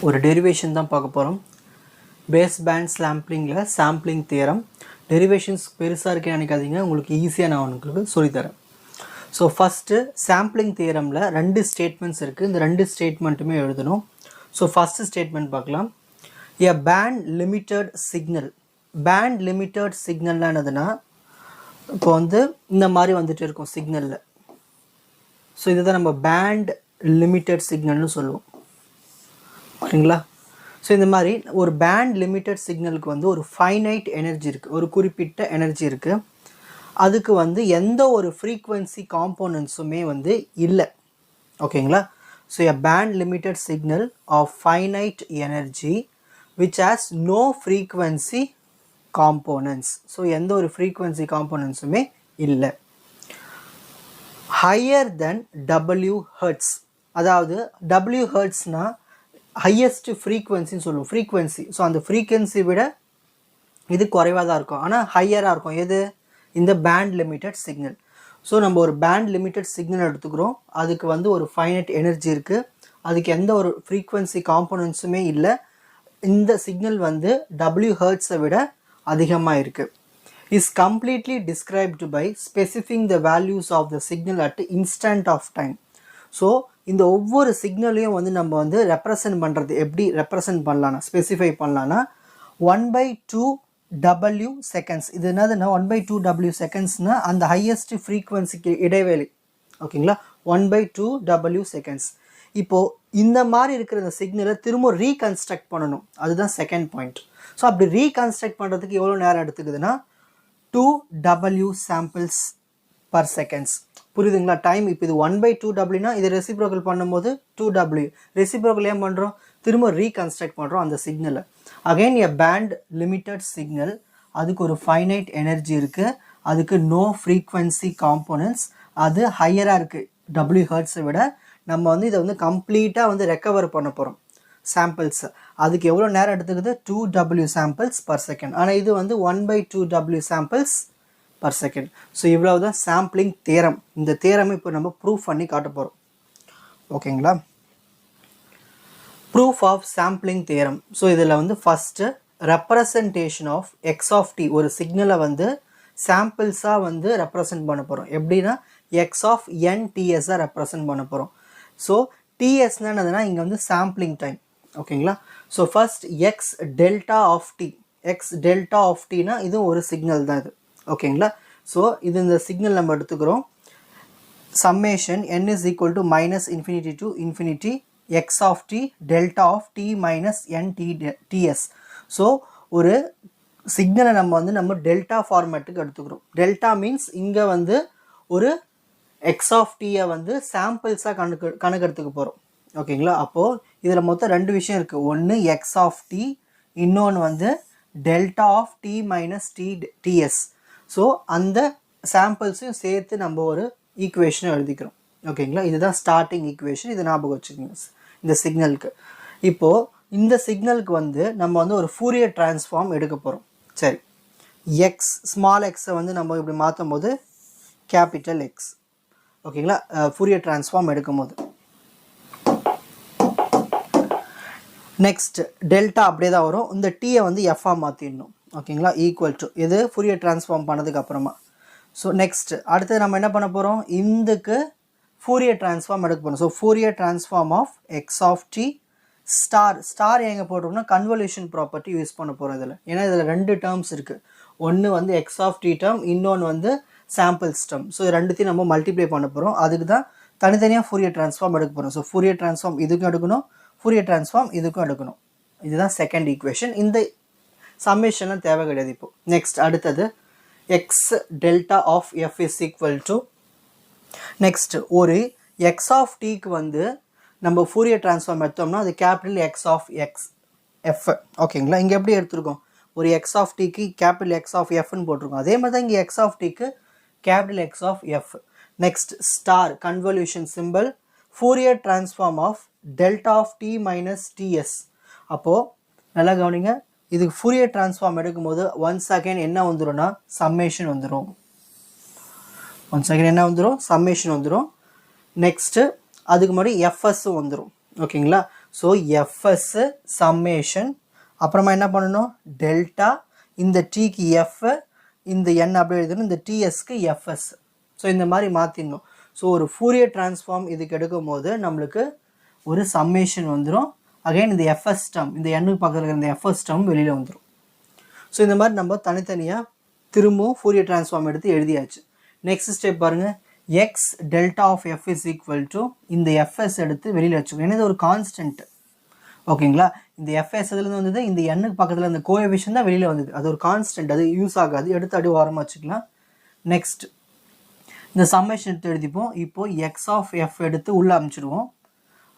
ஒரு டெரிவேஷன் தான் பார்க்க போகிறோம். பேஸ் பேண்ட் சாம்பிளிங்கில் சாம்பிளிங் தியரம். டெரிவேஷன்ஸ் பெருசாக இருக்கேன்னு நினைக்காதீங்க, உங்களுக்கு ஈஸியாக நான் உங்களுக்கு சொல்லித்தரேன். ஸோ ஃபஸ்ட்டு சாம்பிளிங் தியரமில் 2 ஸ்டேட்மெண்ட்ஸ் இருக்குது. இந்த 2 ஸ்டேட்மெண்ட்டுமே எழுதணும். ஸோ ஃபஸ்ட்டு ஸ்டேட்மெண்ட் பார்க்கலாம். A band limited signal. Band limited சிக்னல்லாம் என்னதுன்னா, இப்போ வந்து இந்த மாதிரி வந்துட்டு இருக்கும் சிக்னலில். ஸோ இதுதான் நம்ம பேண்ட் லிமிட்டட் சிக்னல்னு சொல்லுவோம். ஓகேங்களா? ஸோ இந்த மாதிரி ஒரு பேண்ட் லிமிட்டட் சிக்னலுக்கு வந்து ஒரு ஃபைனைட் எனர்ஜி இருக்குது, ஒரு குறிப்பிட்ட எனர்ஜி இருக்குது. அதுக்கு வந்து எந்த ஒரு ஃப்ரீக்வன்சி காம்போனன்ட்ஸுமே வந்து இல்லை. ஓகேங்களா? So a band limited signal of finite energy which has no frequency components. So எந்த ஒரு ஃப்ரீக்வன்சி காம்போனன்ட்ஸுமே இல்லை. Higher than W hertz. அதாவது W ஹெர்ட்ஸ்னால் ஹையஸ்ட் ஃப்ரீக்வன்சின்னு சொல்லுவோம், ஃப்ரீக்வன்சி. ஸோ அந்த ஃப்ரீக்வன்சி விட இது குறைவாக தான் இருக்கும், ஆனால் ஹையராக இருக்கும். எது? இந்த பேண்ட் லிமிட்டட் சிக்னல். ஸோ நம்ம ஒரு பேண்ட் லிமிட்டட் சிக்னல் எடுத்துக்கிறோம். அதுக்கு வந்து ஒரு ஃபைனைட் எனர்ஜி இருக்குது, அதுக்கு எந்த ஒரு ஃப்ரீக்வன்சி காம்போனன்ட்ஸுமே இல்லை. இந்த சிக்னல் வந்து W ஹெர்ட்ஸை விட அதிகமாக இருக்குது. Is completely described by specifying the values of the signal at instant of time. So இந்த ஒவ்வொரு சிக்னலையும் வந்து நம்ம வந்து ரெப்ரசன்ட் பண்ணுறது எப்படி ரெப்ரசன்ட் பண்ணலான்னா, ஸ்பெசிஃபை பண்ணலான்னா 1/2W செகண்ட்ஸ். இது என்னதுன்னா 1/2W செகண்ட்ஸ்னால் அந்த ஹையஸ்ட் ஃப்ரீக்வன்சிக்கு இடைவெளி. ஓகேங்களா? 1/2W seconds. இப்போது இந்த மாதிரி இருக்கிற இந்த சிக்னலை திரும்ப ரீகன்ஸ்ட்ரக்ட் பண்ணணும், அதுதான் செகண்ட் பாயிண்ட். ஸோ அப்படி ரீகன்ஸ்ட்ரக்ட் பண்ணுறதுக்கு எவ்வளோ நேரம் எடுத்துக்குதுன்னா 2W சாம்பிள்ஸ் பர் செகண்ட்ஸ். புரியுதுங்களா? டைம் இப்போ இது 1/2Wனா இது ரெசிப்ரோக்கல் பண்ணும்போது 2W. ரெசிப்ரோக்கல் ஏன் பண்ணுறோம்? திரும்ப ரீகன்ஸ்ட்ரக்ட் பண்ணுறோம் அந்த சிக்னலை. அகைன் எ பேண்ட் லிமிட்டட் சிக்னல், அதுக்கு ஒரு ஃபைனைட் எனர்ஜி இருக்குது, அதுக்கு நோ ஃப்ரீக்வன்சி காம்போனன்ட்ஸ், அது ஹையராக இருக்குது W ஹெர்ட்ஸை விட. நம்ம வந்து இதை வந்து கம்ப்ளீட்டாக வந்து ரெக்கவர் பண்ண போகிறோம் சாம்பிள்ஸ். அதுக்கு எவ்வளோ நேரம் எடுத்துக்குது? 2W samples per second. ஆனால் இது வந்து 1/2W samples per second. So இவ்வளவு தான் சாம்பிளிங் தியரம். இந்த தியரம் இப்போ நம்ம ப்ரூஃப் பண்ணி காட்ட போகிறோம். ஓகேங்களா? Proof of sampling theorem. So இதில் வந்து first representation of X of t, ஒரு சிக்னலை வந்து சாம்பிள்ஸாக வந்து ரெப்ரசன்ட் பண்ண போகிறோம். எப்படின்னா எக்ஸ் ஆஃப் என் டிஎஸ்ஸாக ரெப்ரசன்ட் பண்ண போகிறோம். ஸோ டிஎஸ்னா என்னதுன்னா இங்கே வந்து சாம்பிளிங் டைம். ஓகேங்களா? So first x delta of t. X delta of டினா இது ஒரு சிக்னல் தான் இது. ஓகேங்களா? ஸோ இது இந்த சிக்னல் நம்ம எடுத்துக்கிறோம். Summation n is equal to -infinity to infinity x of t delta of t minus n ts. So ஒரு சிக்னலை நம்ம டெல்டா ஃபார்மேட்டுக்கு எடுத்துக்கிறோம். டெல்டா மீன்ஸ் இங்கே வந்து ஒரு எக்ஸ் ஆஃப் டீயை வந்து சாம்பிள்ஸாக கணக்கெடுத்துக்க போகிறோம். ஓகேங்களா? அப்போது இதில் மொத்தம் 2 விஷயம் இருக்குது. ஒன்று எக்ஸ் ஆஃப் டி, இன்னொன்று வந்து delta of T minus TS. So அந்த சாம்பிள்ஸையும் சேர்த்து நம்ம ஒரு ஈக்குவேஷனை எழுதிக்கிறோம். ஓகேங்களா? இதுதான் ஸ்டார்டிங் ஈக்குவேஷன். இதை ஞாபகம் வச்சுக்கோங்க இந்த சிக்னலுக்கு. இப்போது இந்த சிக்னலுக்கு வந்து நம்ம வந்து ஒரு ஃபூரியர் டிரான்ஸ்ஃபார்ம் எடுக்க போகிறோம். சரி, எக்ஸ் ஸ்மால் எக்ஸை வந்து நம்ம இப்படி மாற்றும் போது கேபிட்டல் எக்ஸ். ஓகேங்களா? ஃபூரியர் டிரான்ஸ்ஃபார்ம் எடுக்கும் போது நெக்ஸ்ட் டெல்டா அப்படியே தான் வரும். இந்த டீயை வந்து எஃப்ஆ மாற்றிடணும். ஓகேங்களா? ஈக்குவல் டு இது ஃபூரியர் டிரான்ஸ்ஃபார்ம் பண்ணதுக்கு அப்புறமா. ஸோ நெக்ஸ்ட் அடுத்தது நம்ம என்ன பண்ண போகிறோம்? இதுக்கு ஃபூரியர் டிரான்ஸ்ஃபார்ம் எடுக்க போகிறோம். So Fourier transform of X of T star எங்கே போட்டோம்னா கன்வல்யூஷன் ப்ராப்பர்ட்டி யூஸ் பண்ண போகிறோம் இதில். ஏன்னா இதில் 2 டேர்ம்ஸ் இருக்குது. ஒன்று வந்து எக்ஸ் ஆஃப் டி டேர்ம், இன்னொன்று வந்து சாம்பிள்ஸ் டேர்ம். ஸோ ரெண்டுத்தையும் நம்ம மல்டிப்ளை பண்ண போகிறோம். அதுக்கு தான் தனித்தனியாக ஃபூரியர் டிரான்ஸ்ஃபார்ம் எடுக்க போகிறோம். ஸோ ஃபூரியர் டிரான்ஸ்ஃபார்ம் இதுக்கும் எடுக்கணும், ஃபூரியர் டிரான்ஸ்ஃபார்ம் இதுக்கும் எடுக்கணும். இதுதான் செகண்ட் ஈக்குவேஷன். இந்த சம்மேஷன்லாம் தேவை கிடையாது இப்போ. நெக்ஸ்ட் அடுத்தது X delta of F is equal to next ஒரு எக்ஸ் ஆஃப் டிக்கு வந்து நம்ம ஃபூரியர் டிரான்ஸ்ஃபார்ம் எடுத்தோம்னா அது capital X of X F. ஓகேங்களா? இங்கே எப்படி எடுத்துருக்கோம்? ஒரு எக்ஸ் ஆஃப் டிக்கு கேபிட்டல் எக்ஸ் ஆஃப் எஃப்னு போட்டிருக்கோம். அதே மாதிரி தான் இங்கே எக்ஸ் ஆஃப் டிக்கு capital X of F. Next star convolution simple Fourier transform of delta of T minus TS. அப்போது நல்லா கவனிங்க, இதுக்கு ஃபூரியர் டிரான்ஸ்ஃபார்ம் எடுக்கும்போது ஒன்ஸ் அகைன் என்ன வந்துடும்னா சம்மேஷன் வந்துடும். என்ன வந்துடும்? சம்மேஷன் வந்துடும். நெக்ஸ்ட்டு அதுக்கு முன்னாடி எஃப்எஸ்ஸும் வந்துடும். ஓகேங்களா? ஸோ எஃப்எஸ் சம்மேஷன் அப்புறமா என்ன பண்ணணும் டெல்டா இந்த டீக்கு எஃப் இந்த என் அப்படி எழுதணும் இந்த டிஎஸ்க்கு எஃப்எஸ் ஸோ இந்த மாதிரி மாற்றிடணும் ஸோ ஒரு ஃபூரியர் டிரான்ஸ்ஃபார்ம் இதுக்கு எடுக்கும் போது நம்மளுக்கு ஒரு சம்மேஷன் வந்துடும் அகைன் இந்த எஃப்எஸ் டேர்ம் இந்த எண்ணுக்கு பக்கத்தில் இருக்கிற இந்த எஃப்எஸ் டேர்ம் வெளியில் வந்துடும் ஸோ இந்த மாதிரி நம்ம தனித்தனியாக திரும்பவும் ஃபூரியர் டிரான்ஸ்ஃபார்ம் எடுத்து எழுதியாச்சு நெக்ஸ்ட் ஸ்டெப் பாருங்கள் X delta of F is equal to இந்த எஃப்எஸ் எடுத்து வெளியில் வச்சுக்கணும் ஏன்னா இது ஒரு கான்ஸ்டன்ட் ஓகேங்களா இந்த எஃப்எஸ் இதுலேருந்து வந்தது இந்த எண்ணுக்கு பக்கத்தில் இந்த கோஎஃபிஷியன்ட் தான் வெளியில் வந்தது அது ஒரு கான்ஸ்டன்ட் அது யூஸ் ஆகாது எடுத்து அடி ஓரமாக வச்சுக்கலாம் நெக்ஸ்ட் இந்த சம்மேஷன் எடுத்து எழுதிப்போம் இப்போது எக்ஸ் ஆஃப் எஃப் எடுத்து உள்ளே அமைச்சிடுவோம்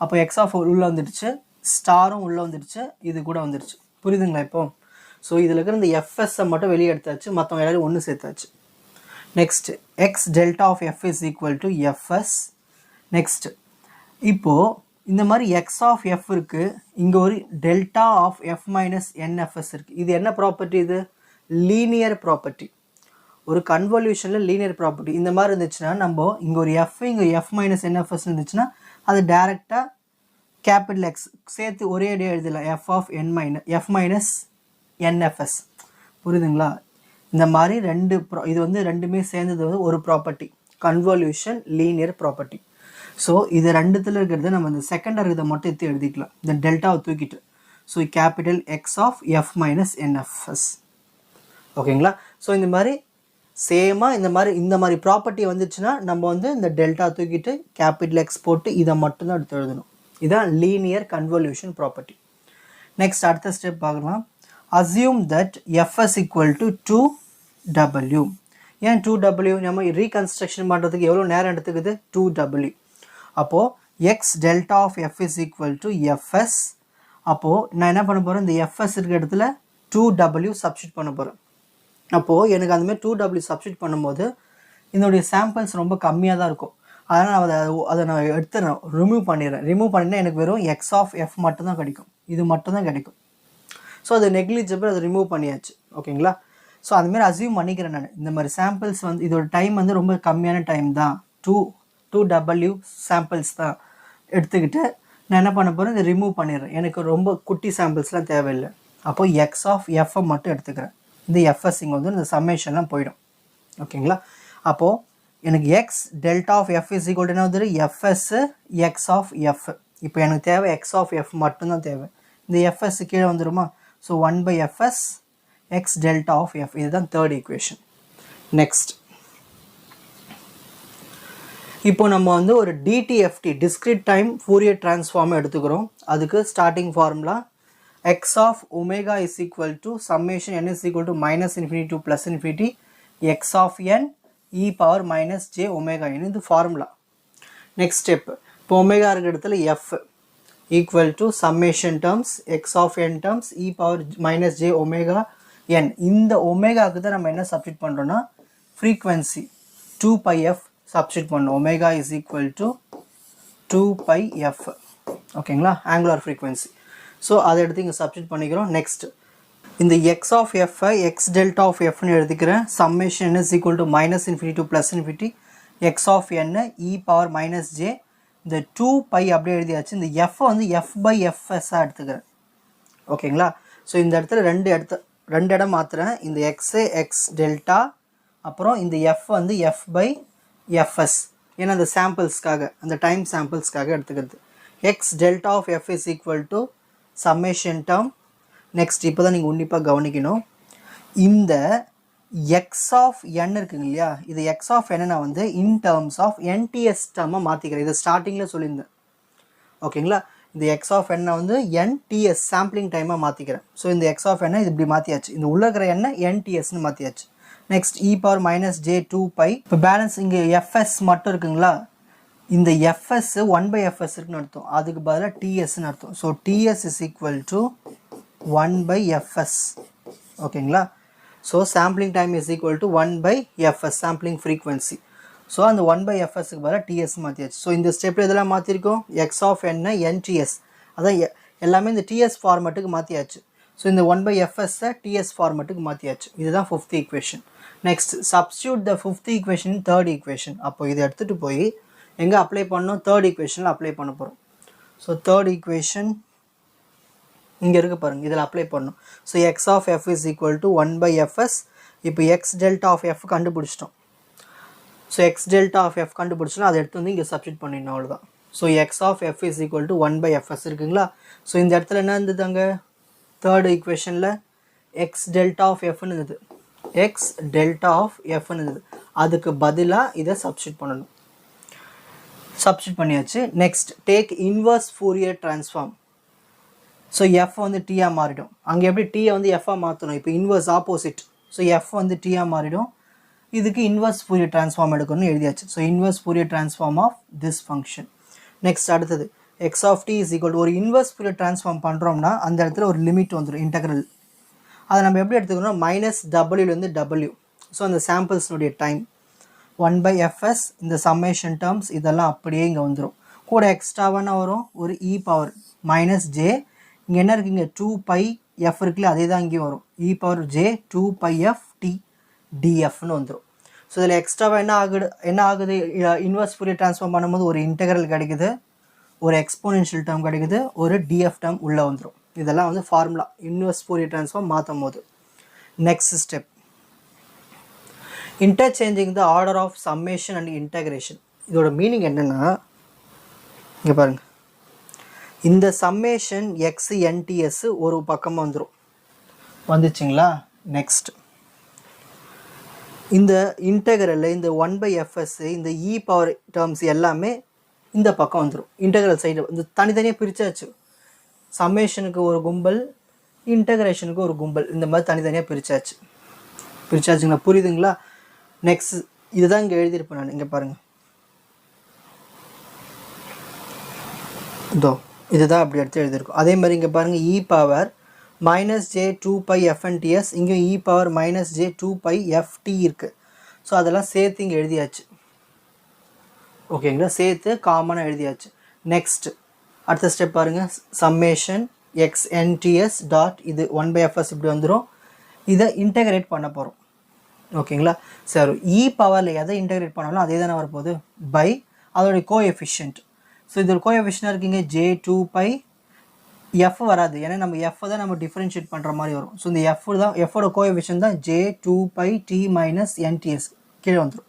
அப்போ எக்ஸ் ஆஃப் உள்ளே வந்துடுச்சு ஸ்டாரும் உள்ளே வந்துடுச்சு இது கூட வந்துடுச்சு புரியுதுங்களா இப்போ ஸோ இதில் இருக்கிற இந்த எஃப்எஸ்ஸை மட்டும் வெளியே எடுத்தாச்சு மற்றவங்க எல்லாரும் ஒன்று சேர்த்தாச்சு next X delta of F is equal to FS next இப்போது இந்த மாதிரி எக்ஸ் ஆஃப் எஃப் இருக்குது இங்கே ஒரு delta of F minus NFS இருக்குது இது என்ன ப்ராப்பர்ட்டி இது லீனியர் ப்ராப்பர்ட்டி ஒரு கன்வல்யூஷனில் லீனியர் ப்ராப்பர்ட்டி இந்த மாதிரி இருந்துச்சுன்னா நம்ம இங்கே ஒரு எஃப் இங்கே எஃப் மைனஸ் என்எஃப்எஸ் இருந்துச்சுன்னா அது டேரெக்டாக கேபிட்டல் எக்ஸ் சேர்த்து ஒரே அடியாக எழுதலாம் F of F minus NFS புரியுதுங்களா இந்த மாதிரி இது வந்து ரெண்டுமே சேர்ந்தது வந்து ஒரு property convolution linear property so இது ரெண்டுத்தில் இருக்கிறது நம்ம இந்த செகண்டரி இதை மட்டும் எடுத்து எழுதிக்கலாம் இந்த டெல்டாவை தூக்கிட்டு so capital X of F minus NFS ஓகேங்களா ஸோ இந்த மாதிரி சேமாக இந்த மாதிரி ப்ராப்பர்ட்டி வந்துச்சுன்னா நம்ம வந்து இந்த டெல்டா தூக்கிட்டு கேபிட்டல் எக்ஸ் போட்டு இதை மட்டும்தான் எடுத்து எழுதணும் இதுதான் லீனியர் கன்வல்யூஷன் ப்ராப்பர்ட்டி நெக்ஸ்ட் அடுத்த ஸ்டெப் பார்க்கலாம் assume that FS equal to 2W ஏன் 2W நம்ம ரீகன்ஸ்ட்ரக்ஷன் பண்ணுறதுக்கு எவ்வளோ நேரம் எடுத்துக்குது 2W அப்போது X delta of F is equal to FS அப்போது நான் என்ன பண்ண போகிறேன் இந்த எஃப்எஸ் இருக்கிற இடத்துல 2W சப்ஸ்டியூட் பண்ண போகிறேன் அப்போது எனக்கு அந்தமாதிரி 2W சப்ஸ்டியூட் பண்ணும்போது இதனுடைய சாம்பிள்ஸ் ரொம்ப கம்மியாக தான் இருக்கும் அதனால் அதை நான் எடுத்துறேன் ரிமூவ் பண்ணினா எனக்கு வெறும் எக்ஸ் ஆஃப் எஃப் மட்டும்தான் கிடைக்கும் இது மட்டும்தான் கிடைக்கும் ஸோ அது நெக்லிஜிபிள் அதை ரிமூவ் பண்ணியாச்சு ஓகேங்களா ஸோ அதுமாரி அசியூம் பண்ணிக்கிறேன் நான் இந்த மாதிரி சாம்பிள்ஸ் வந்து இதோட டைம் வந்து ரொம்ப கம்மியான டைம் தான் 2W சாம்பிள்ஸ் தான் எடுத்துக்கிட்டு நான் என்ன பண்ண போகிறேன் இதை ரிமூவ் பண்ணிடுறேன் எனக்கு ரொம்ப குட்டி சாம்பிள்ஸ்லாம் தேவையில்லை அப்போது எக்ஸ் ஆஃப் எஃப்ஐ மட்டும் எடுத்துக்கிறேன் இந்த எஃப்எஸ் இங்கே வந்து இந்த சம்மேஷன்லாம் போயிடும் ஓகேங்களா அப்போது எனக்கு X delta of F is equal என்ன வந்து எஃப்எஸ் எக்ஸ் ஆஃப் எஃப் இப்போ எனக்கு தேவை எக்ஸ் ஆஃப் எஃப் மட்டும்தான் தேவை இந்த எஃப்எஸ் கீழே வந்துடுமா so 1/fs X delta of F இதுதான் தேர்ட் ஈக்குவேஷன் நெக்ஸ்ட் இப்போ நம்ம வந்து ஒரு DTFT discrete time Fourier transform எடுத்துக்கிறோம் அதுக்கு starting formula x of omega is equal to summation n is equal to minus infinity to plus infinity x of n e power minus j omega n இது formula next step இப்போ omega இருக்கிற இடத்துல f equal to summation terms x of n terms e power minus j omega n இந்த ஒமேகாவுக்கு தான் நம்ம என்ன substitute பண்ணுறோன்னா frequency 2πf substitute பண்ணோம் omega is equal to 2πf ஓகேங்களா ஆங்குலர் ஃப்ரீக்வன்சி ஸோ அதை எடுத்து இங்கே சப்ஸ்டிட் பண்ணிக்கிறோம் நெக்ஸ்ட் இந்த x of FI x delta of எஃப்னு எழுதிக்கிறேன் summation is equal to minus infinity to plus infinity x of n e power minus j இந்த 2π அப்படியே எழுதியாச்சு இந்த எஃப் வந்து f/fs-ஆக எடுத்துக்கிறேன் ஓகேங்களா ஸோ இந்த இடத்துல ரெண்டு இடம் மாற்றுறேன் இந்த எக்ஸு எக்ஸ் டெல்டா அப்புறம் இந்த எஃப் வந்து f/fs ஏன்னா அந்த சாம்பிள்ஸ்க்காக அந்த டைம் சாம்பிள்ஸ்க்காக எடுத்துக்கிறது X delta of F is equal to summation term next இப்போ தான் நீங்கள் உன்னிப்பாக கவனிக்கணும் இந்த எக்ஸ் ஆஃப் என் இருக்குங்க இல்லையா இது எக்ஸ் ஆஃப் என்ன நான் வந்து இன் டேர்ம்ஸ் ஆஃப் என்டிஎஸ் டேர்மாக மாற்றிக்கிறேன் இதை ஸ்டார்டிங்கில் சொல்லியிருந்தேன் ஓகேங்களா இந்த எக்ஸ் ஆஃப் என்ன வந்து என்டிஎஸ் சாம்பிளிங் டைமாக மாற்றிக்கிறேன் ஸோ இந்த எக்ஸ் ஆஃப் என்ன இது இப்படி மாற்றியாச்சு இந்த உள்ள இருக்கிற என்ன என்டிஎஸ்ன்னு மாற்றியாச்சு நெக்ஸ்ட் இ பவர் மைனஸ் ஜே 2π இப்போ பேலன்ஸ் இங்கே எஃப்எஸ் மட்டும் இருக்குங்களா இந்த எஃப்எஸ் 1/fs இருக்குன்னு அர்த்தம் அதுக்கு பதிலாக டிஎஸ்ன்னு அர்த்தம் so TS is equal to 1/fs ஓகேங்களா so sampling time is equal to 1/fs sampling frequency so அந்த 1/fsக்கு பதிலாக டிஎஸ் மாற்றியாச்சு ஸோ இந்த ஸ்டெப்பில் இதெல்லாம் மாற்றிருக்கோம் எக்ஸ் ஆஃப் என்ன என்டிஎஸ் அதான் எல்லாமே இந்த டிஎஸ் ஃபார்மேட்டுக்கு மாற்றியாச்சு ஸோ இந்த 1/fs டிஎஸ் ஃபார்மேட்டுக்கு மாற்றியாச்சு இதுதான் fifth equation next substitute the fifth equation third equation அப்போ இதை எடுத்துகிட்டு போய் எங்கே அப்ளை பண்ணோம் தேர்ட் ஈக்குவேஷனில் அப்ளை பண்ண போகிறோம் ஸோ தேர்ட் ஈக்குவேஷன் இங்கே இருக்குது பாருங்கள், இதில் அப்ளை பண்ணணும். So x of F is equal to 1/fs. இப்போ எக்ஸ் டெல்டா ஆஃப் எஃப் கண்டுபிடிச்சிட்டோம். So x delta of f கண்டுபிடிச்சோன்னா அதை எடுத்து வந்து இங்கே சப்ஸ்டிட் பண்ணிடணும், அவ்வளோதான். So x of F is equal to 1/fs இருக்குங்களா. ஸோ இந்த இடத்துல என்ன இருந்தது, அங்கே தேர்ட் ஈக்குவேஷனில் எக்ஸ் டெல்டா ஆஃப் எஃப்னு இருந்தது, எக்ஸ் டெல்டா ஆஃப் எஃப்னு இருந்தது. அதுக்கு பதிலாக இதை சப்ஸ்டிட் பண்ணணும். சப்ஸ்டிட் பண்ணியாச்சு. Next take inverse Fourier transform. So F வந்து டீயாக மாறிடும். அங்கே எப்படி டீயை வந்து எஃப்பாக மாற்றணும், இப்போ இன்வர்ஸ் ஆப்போசிட். ஸோ எஃப் வந்து டீயாக மாறிடும். இதுக்கு இன்வர்ஸ் ஃபோரியர் ட்ரான்ஸ்ஃபார்ம் எடுக்கணும்னு எழுதியாச்சு. So inverse Fourier transform of this function. Next அடுத்தது x of D is equal to, ஒரு இன்வர்ஸ் ஃபோரியர் ட்ரான்ஸ்ஃபார்ம் பண்ணுறோம்னா அந்த இடத்துல ஒரு லிமிட் வந்துடும், இன்டெக்ரல். அதை நம்ம எப்படி எடுத்துக்கணும், மைனஸ் டபிள்யூலேருந்து டபிள்யூ. ஸோ அந்த சாம்பிள்ஸ்னுடைய டைம் 1/fs, இந்த சம்மேஷன் டேர்ம்ஸ் இதெல்லாம் அப்படியே இங்கே வந்துடும். கூட எக்ஸ்ட்ராவான வரும் ஒரு இ பவர் மைனஸ் ஜே. இங்கே என்ன இருக்குது, இங்கே 2πf இருக்குல்ல, அதே தான் இங்கேயும் வரும், இ பவர் ஜே 2πf t dfன்னு வந்துடும். ஸோ இதில் எக்ஸ்ட்ராவாக என்ன ஆகுது இன்வர்ஸ் ஃபோரியர் ட்ரான்ஸ்ஃபார்ம் பண்ணும்போது ஒரு இன்டெக்ரல் கிடைக்குது, ஒரு எக்ஸ்போனென்ஷியல் டேர்ம் கிடைக்குது, ஒரு டிஎஃப் டேர்ம் உள்ளே வந்துடும். இதெல்லாம் வந்து ஃபார்முலா இன்வர்ஸ் ஃபோரியர் ட்ரான்ஸ்ஃபார்ம் மாற்றும் போது. Next step interchanging the order of summation and integration. இதோட மீனிங் என்னென்னா, இங்கே பாருங்கள், இந்த சம்மேஷன் எக்ஸ் என்டிஎஸ் ஒரு பக்கமாக வந்துச்சுங்களா. நெக்ஸ்ட் இந்த இன்டெக்ரலில் இந்த 1/fs இந்த இ பவர் டேர்ம்ஸ் எல்லாமே இந்த பக்கம் வந்துடும். இன்டெக்ரல் சைடு வந்து தனித்தனியாக பிரித்தாச்சு. சம்மேஷனுக்கு ஒரு கும்பல், இன்டகிரேஷனுக்கு ஒரு கும்பல், இந்த மாதிரி தனித்தனியாக பிரிச்சாச்சுங்களா, புரியுதுங்களா. நெக்ஸ்ட் இதுதான் இங்கே எழுதியிருப்பேன் நான், இங்கே பாருங்கள், இதோ இதுதான் அப்படி எடுத்து எழுதியிருக்கோம். அதே மாதிரி இங்கே பாருங்கள், இ பவர் மைனஸ் ஜே 2πfnts, இங்கேயும் இ பவர் மைனஸ் ஜே 2πft இருக்குது. ஸோ அதெல்லாம் சேர்த்து இங்கே எழுதியாச்சு, ஓகேங்களா, சேர்த்து காமனாக எழுதியாச்சு. நெக்ஸ்ட் அடுத்த ஸ்டெப் பாருங்கள், சம்மேஷன் xnts டாட் இது 1/fs இப்படி வந்துடும். இதை இன்டகிரேட் பண்ண போகிறோம், ஓகேங்களா. சரி, இ பவரில் எதை இன்டகிரேட் பண்ணாலும் அதே தானே வரப்போகுது, பை அதோடைய கோஎஃபிஷியன்ட். ஸோ இதோட கோஎஃபிஷியன்ட் இருக்குங்க ஜே 2πf வராது, ஏன்னா நம்ம எஃப் தான் நம்ம டிஃப்ரென்ஷியேட் பண்ணுற மாதிரி வரும். ஸோ இந்த எஃபோட கோஎஃபிஷியன்ட் தான் ஜே 2πt மைனஸ் என்டிஎஸ் கீழே வந்துடும்.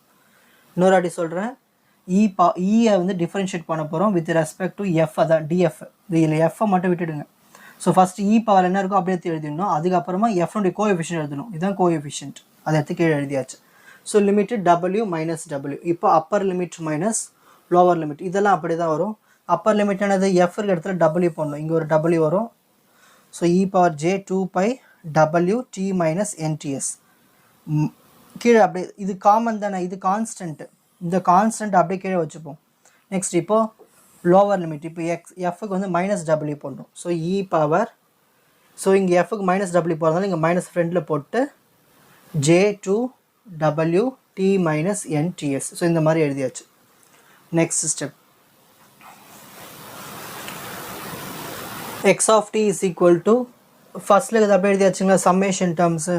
இன்னொரு வாட்டி சொல்கிறேன், இயை வந்து டிஃப்ரென்ஷியேட் பண்ண போகிறோம் வித் ரெஸ்பெக்ட் டு எஃப், அதான் டிஎஃப். இதில் எஃப்ஐ மட்டும் விட்டுடுங்க. ஸோ ஃபஸ்ட்டு இ பவர் என்ன இருக்கோ அப்படியே எடுத்து எழுதிடணும். அதுக்கப்புறமா எஃப்னுடைய கோஎஃபிஷியன்ட் எழுதணும். இதுதான் கோஎஃபிஷியன்ட், அதை எடுத்து கீழே எழுதியாச்சு. So limit W minus W. இப்போ upper limit minus lower limit இதெல்லாம் அப்படி தான் வரும். அப்பர் லிமிட் என்னது, எஃப் இருக்க இடத்துல டபிள்யூ போடணும், இங்கே ஒரு டபிள்யூ வரும். So e power j 2πwt minus NTS கீழே அப்படியே, இது காமன் தானே, இது கான்ஸ்டன்ட்டு, இந்த கான்ஸ்டன்ட் அப்படியே கீழே வச்சுப்போம். நெக்ஸ்ட் இப்போது லோவர் லிமிட், இப்போ எஃப்க்கு வந்து மைனஸ் டபிள்யூ போடணும். ஸோ இ பவர், ஸோ இங்கே எஃப்க்கு மைனஸ் டபிள்யூ போகிறதுனால இங்கே மைனஸ் ஃப்ரெண்டில் போட்டு J 2wt minus NTS. So இந்த மாதிரி எழுதியாச்சு. Next step X of D is equal to, ஃபஸ்ட்டில் இது அப்படியே எழுதியாச்சுங்களா, சம்மேஷன் டேர்ம்ஸு.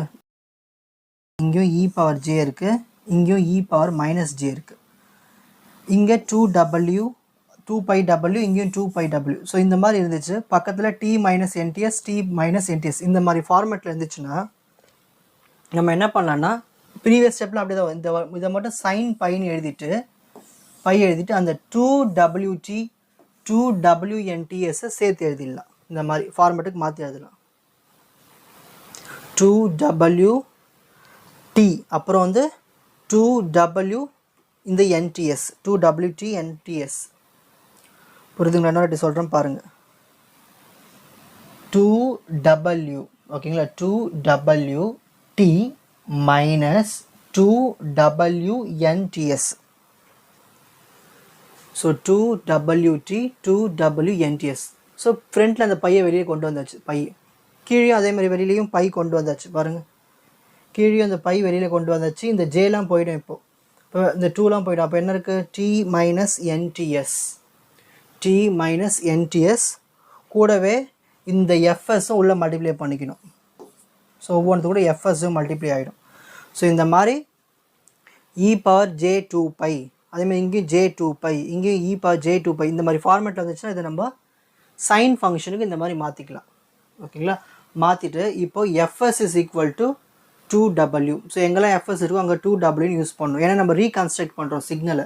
இங்கேயும் இ பவர் ஜே இருக்குது, இங்கேயும் இ பவர் மைனஸ் ஜே இருக்குது. இங்கே 2πw, இங்கேயும் 2πw. ஸோ இந்த மாதிரி இருந்துச்சு. பக்கத்தில் T minus NTS, T minus NTS இந்த மாதிரி ஃபார்மேட்டில் இருந்துச்சுன்னா நம்ம என்ன பண்ணலான்னா, ப்ரீவியஸ் ஸ்டெப்பில் அப்படி தான் இதை மட்டும் சைன் பைன்னு எழுதிட்டு அந்த 2wt 2wNTS சேர்த்து எழுதிடலாம். இந்த மாதிரி ஃபார்மேட்டுக்கு மாற்றி எழுதலாம். 2wt அப்புறம் வந்து 2w இந்த NTS 2wt NTS. புரியுதுங்களா? என்ன சொல்கிறேன் பாருங்கள். 2w ஓகேங்களா, 2wt minus 2wNTS. So 2wt 2wNTS. So ஃப்ரண்ட்டில் அந்த பையை வெளியே கொண்டு வந்தாச்சு. பை கீழே அதே மாதிரி வெளியிலையும் பை கொண்டு வந்தாச்சு. பாருங்கள், கீழே அந்த பை வெளியில் கொண்டு வந்தாச்சு. இந்த ஜேலாம் போயிடும். இப்போ இந்த 2லாம் போயிடும். அப்போ என்ன இருக்குது, t மைனஸ் NTS கூடவே இந்த எஃப்எஸும் உள்ளே மல்டிப்ளை பண்ணிக்கணும். ஸோ ஒவ்வொன்றுத்து கூட எஃப்எஸும் மல்டிப்ளை ஆகிடும். ஸோ இந்த மாதிரி e பவர் j2π, அதேமாதிரி இங்கேயும் j2π, இங்கேயும் e பவர் j2π இந்த மாதிரி ஃபார்மேட்டில் வந்துச்சுன்னா இதை நம்ம சைன் ஃபங்க்ஷனுக்கு இந்த மாதிரி மாற்றிக்கலாம். ஓகேங்களா? மாற்றிட்டு இப்போ FS is equal to 2W. So எங்கெல்லாம் எஃப்எஸ் இருக்கோ அங்கே 2Wன்னு யூஸ் பண்ணணும். ஏன்னா நம்ம ரீகன்ஸ்ட்ரக்ட் பண்ணுறோம் சிக்னலை.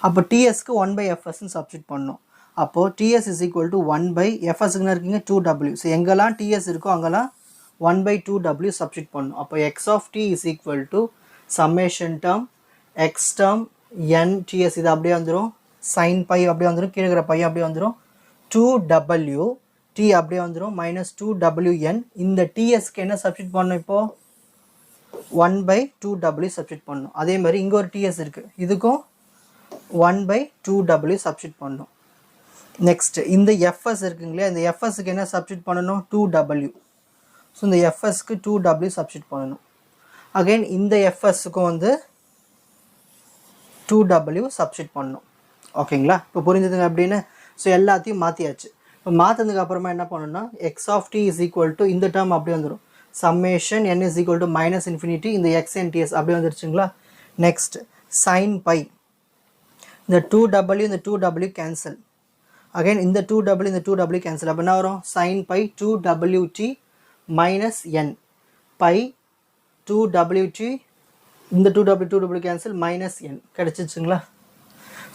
அப்போ டிஎஸ்க்கு 1/fsன்னு சப்ஸ்டிட் பண்ணணும். அப்போது டிஎஸ் இஸ் ஈக்குவல் டு 1/fsக்குன்னு இருக்கீங்க 2W. ஸோ எங்கெல்லாம் டிஎஸ் இருக்கோ அங்கெல்லாம் 1/2W சப்ஸ்டிட் பண்ணணும். அப்போ X of D is equal to summation term X term N TS, இது அப்படியே வந்துடும். சைன் பை அப்படியே வந்துடும், கீழே இருக்கிற பை அப்படியே வந்துடும். 2W டி அப்படியே வந்துடும், -2WN. இந்த டிஎஸ்க்கு என்ன சப்ஸ்டிட் பண்ணணும்? இப்போது 1/2W சப்ஸ்டிட் பண்ணணும். அதே மாதிரி இங்கே ஒரு டிஎஸ் இருக்குது, இதுக்கும் 1/2W சப்ஸ்டிட் பண்ணணும். நெக்ஸ்ட்டு இந்த எஃப்எஸ் இருக்குங்களே, இந்த எஃப்எஸ்க்கு என்ன சப்ஸ்டிட் பண்ணணும்? 2W. ஸோ இந்த எஃப்எஸ்க்கு 2W சப்ஸ்டிட் பண்ணணும். அகைன் இந்த எஃப்எஸ்க்கும் வந்து 2W சப்ஸ்டிட் பண்ணணும். ஓகேங்களா? இப்போ புரிஞ்சுதுங்க அப்படின்னு. ஸோ எல்லாத்தையும் மாற்றியாச்சு. இப்போ மாற்றினதுக்கு அப்புறமா என்ன பண்ணணும்னா X of D is equal to இந்த டேர்ம் அப்படியே வந்துடும். Summation n is equal to -∞ இந்த xnts அப்படியே வந்துருச்சுங்களா? நெக்ஸ்ட் சைன் பை, இந்த 2W இந்த 2W கேன்சல். அகைன் இந்த 2W இந்த 2W கேன்சல். அப்போ என்ன வரும்? Sign by 2WT -n by 2WT, இந்த 2W கேன்சல் -n கிடச்சிச்சுங்களா?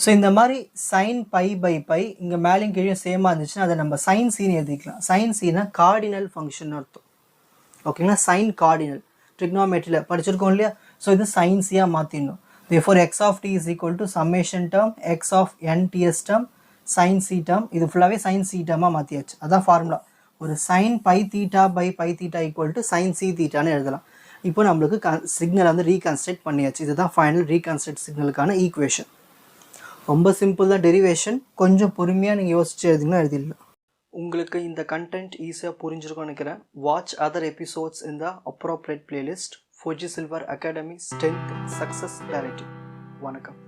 ஸோ இந்த மாதிரி சைன் பை பை பை இங்கே மேலேயும் கீழே சேமாக இருந்துச்சுன்னா அதை நம்ம சைன் சீன்னு எழுதிக்கலாம். சைன் சீனா கார்டினல் ஃபங்க்ஷன் அர்த்தம். ஓகேங்களா? சைன் கார்டினல் ட்ரிக்னாமெட்ரியில் படிச்சிருக்கோம் இல்லையா? ஸோ இது sign சியாக மாற்றிடணும். therefore x of t is equal to summation term x of n ts term sin c term. இது ஃபுல்லாகவே sin c termமாக மாற்றியாச்சு. அதான் ஃபார்முலா. ஒரு sin pi theta by pi theta equal to sin c thetaன்னு எழுதலாம். இப்போ நம்மளுக்கு signal வந்து reconstruct பண்ணியாச்சு. இதுதான் ஃபைனல் ரீகன்ஸ்ட்ரக்ட் சிக்னலுக்கான ஈக்குவேஷன். ரொம்ப சிம்பிள் தான் டெரிவேஷன். கொஞ்சம் பொறுமையாக நீங்கள் யோசிச்சு எழுதிங்கன்னா எழுதிடலாம். உங்களுக்கு இந்த கண்டென்ட் ஈஸியாக புரிஞ்சிருக்கும்னு நினைக்கிறேன். வாட்ச் அதர் எபிசோட்ஸ் இன் த appropriate playlist. Fauji silver academy strength success directive. வணக்கம்.